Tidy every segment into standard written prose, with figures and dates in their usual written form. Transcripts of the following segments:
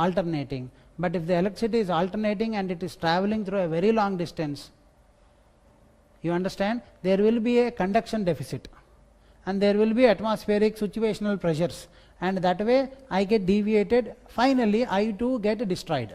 alternating. But if the electricity is alternating and it is traveling through a very long distance, you understand, there will be a conduction deficit and there will be atmospheric situational pressures, and that way I get deviated, finally I too get destroyed.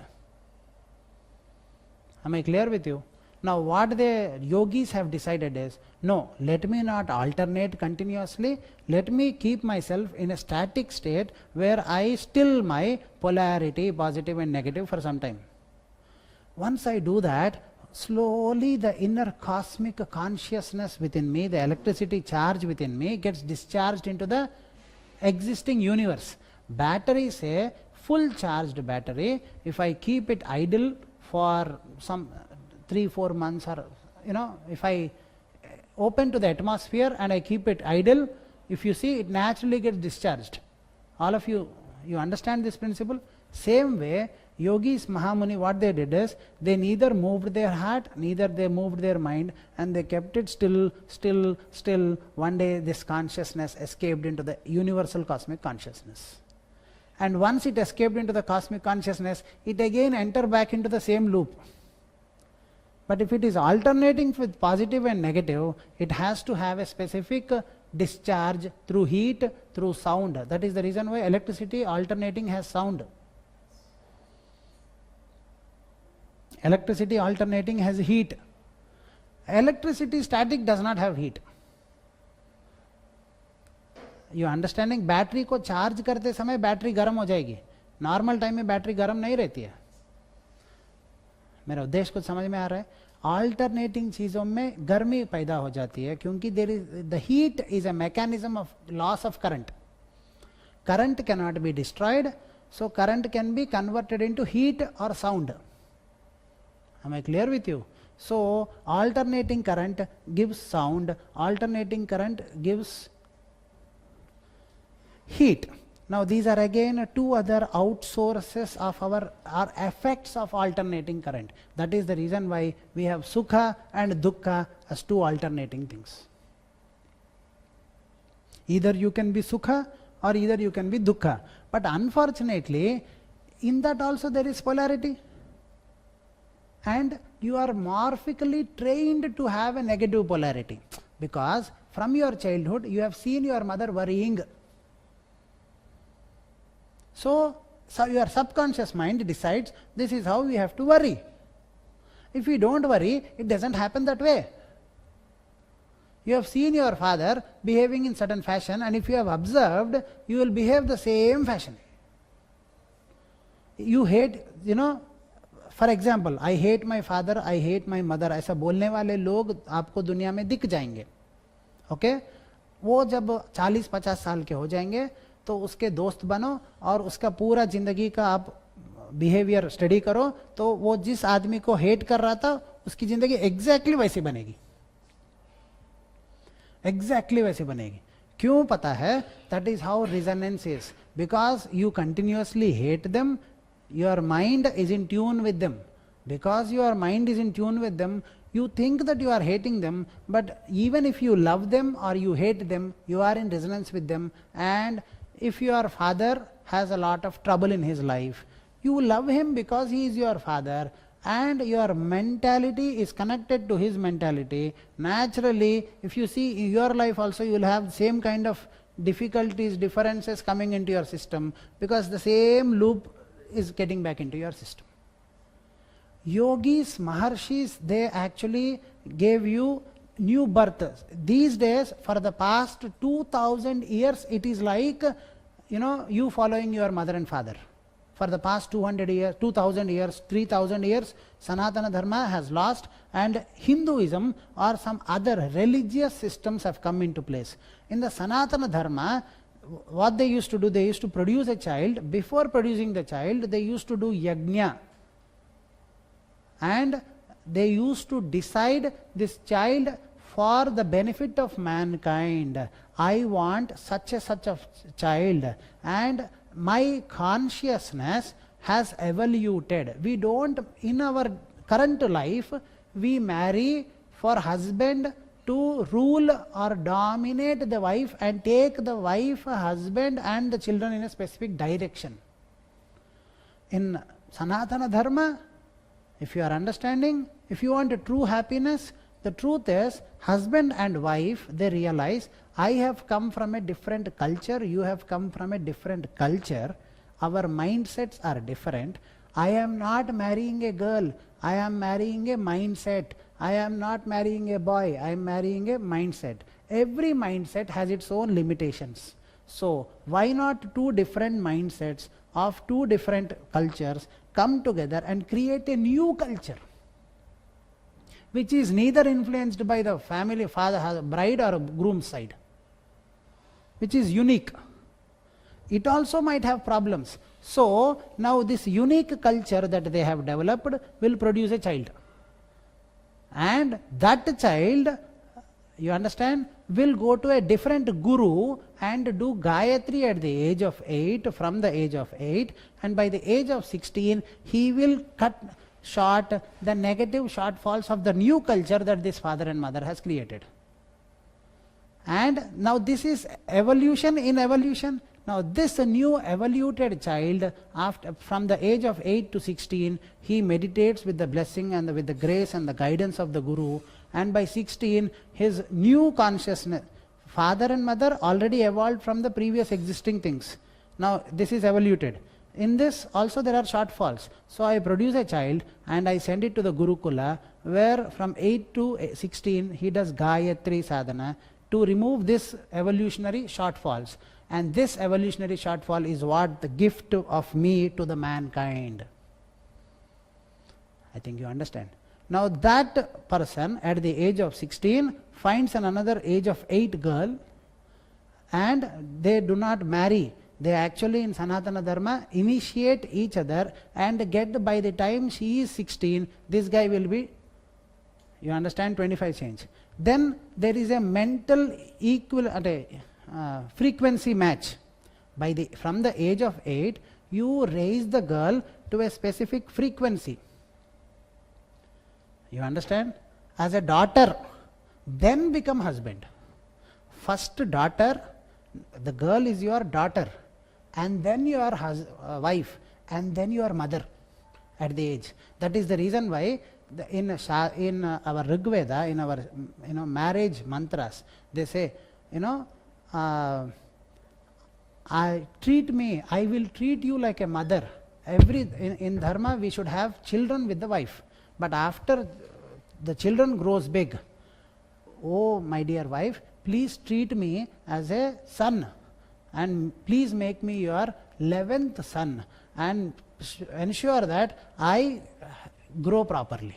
Am I clear with you? Now what the yogis have decided is, no, let me not alternate continuously, let me keep myself in a static state where I still my polarity, positive and negative, for some time. Once I do that, slowly the inner cosmic consciousness within me, the electricity charge within me, gets discharged into the existing universe. Battery, say full charged battery, if I keep it idle for some 3-4 months, or if I open to the atmosphere and I keep it idle, if you see, it naturally gets discharged. All of you understand this principle? Same way, yogis, Mahamuni, what they did is, they neither moved their heart, neither they moved their mind, and they kept it still. One day this consciousness escaped into the universal cosmic consciousness. And once it escaped into the cosmic consciousness, it again entered back into the same loop. But if it is alternating with positive and negative, it has to have a specific discharge through heat, through sound. That is the reason why electricity alternating has sound. Electricity alternating has heat. Electricity static does not have heat. You understanding? Battery को charge करते समय battery गर्म हो जाएगी, normal time में battery गर्म नहीं रहती है. मेरा उद्देश्य कुछ समझ में आ रहा है? ऑल्टरनेटिंग चीजों में गर्मी पैदा हो जाती है, क्योंकि there is the heat is a mechanism of loss of current. Current can not be destroyed, so current can be converted into heat और sound. Am I clear with you? So alternating current gives sound, alternating current gives heat. Now these are again two other outsources of our effects of alternating current. That is the reason why we have sukha and dukkha as two alternating things. Either you can be sukha or either you can be dukkha. But unfortunately, in that also there is polarity. And you are morphically trained to have a negative polarity, because from your childhood you have seen your mother worrying. So your subconscious mind decides this is how we have to worry. If we don't worry, it doesn't happen that way. You have seen your father behaving in certain fashion, and if you have observed, you will behave the same fashion. You hate, for example, I hate my father, I hate my mother, ऐसा बोलने वाले लोग आपको दुनिया में दिख जाएंगे. Okay वो जब 40-50 साल के हो जाएंगे तो उसके दोस्त बनो और उसका पूरा जिंदगी का आप बिहेवियर स्टडी करो, तो वो जिस आदमी को हेट कर रहा था उसकी जिंदगी एग्जैक्टली वैसी बनेगी. एग्जैक्टली वैसी बनेगी. क्यों पता है? That is how resonance is. Because you continuously hate them, your mind is in tune with them. Because your mind is in tune with them, you think that you are hating them, but even if you love them or you hate them, you are in resonance with them. And if your father has a lot of trouble in his life, you love him because he is your father, and your mentality is connected to his mentality. Naturally, if you see in your life also, you will have the same kind of difficulties, differences coming into your system, because the same loop is getting back into your system. Yogis, Maharshis, they actually gave you new birth. These days, for the past 2000 years, it is like, you following your mother and father. For the past 200 years, 2000 years, 3000 years, Sanatana Dharma has lost, and Hinduism or some other religious systems have come into place. In the Sanatana Dharma, what they used to do, they used to produce a child. Before producing the child, they used to do yajna, and they used to decide this child for the benefit of mankind. I want such a child, and my consciousness has evoluted. We don't, in our current life, we marry for husband to rule or dominate the wife and take the wife, husband and the children in a specific direction. In Sanatana Dharma, if you are understanding, if you want a true happiness, the truth is, husband and wife, they realize, I have come from a different culture, you have come from a different culture, our mindsets are different. I am not marrying a girl, I am marrying a mindset. I am not marrying a boy, I am marrying a mindset. Every mindset has its own limitations. So, why not two different mindsets of two different cultures come together and create a new culture, which is neither influenced by the family, father, bride or groom side, which is unique. It also might have problems. So, now this unique culture that they have developed will produce a child. And that child, you understand, will go to a different guru and do Gayatri at the age of 8, from the age of 8, and by the age of 16, he will cut short the negative shortfalls of the new culture that this father and mother has created. And now this is evolution in evolution. Now this new evoluted child, from the age of 8 to 16, he meditates with the blessing and with the grace and the guidance of the Guru, and by 16 his new consciousness, father and mother already evolved from the previous existing things. Now this is evoluted. In this also there are shortfalls. So I produce a child and I send it to the Gurukula, where from 8 to 16 he does Gayatri sadhana to remove this evolutionary shortfalls. And this evolutionary shortfall is what the gift of me to the mankind. I think you understand. Now that person at the age of 16 finds another age of 8 girl, and they do not marry. They actually in Sanatana Dharma initiate each other and get, by the time she is 16, this guy will be, you understand, 25 change. Then there is a mental frequency match. From the age of 8, you raise the girl to a specific frequency. You understand? As a daughter, then become husband. First daughter, the girl is your daughter, and then your wife, and then your mother at the age. That is the reason why in our Rigveda, in our marriage mantras, they say, I will treat you like a mother. In Dharma we should have children with the wife. But after the children grows big, oh my dear wife, please treat me as a son, and please make me your 11th son, and ensure that I grow properly.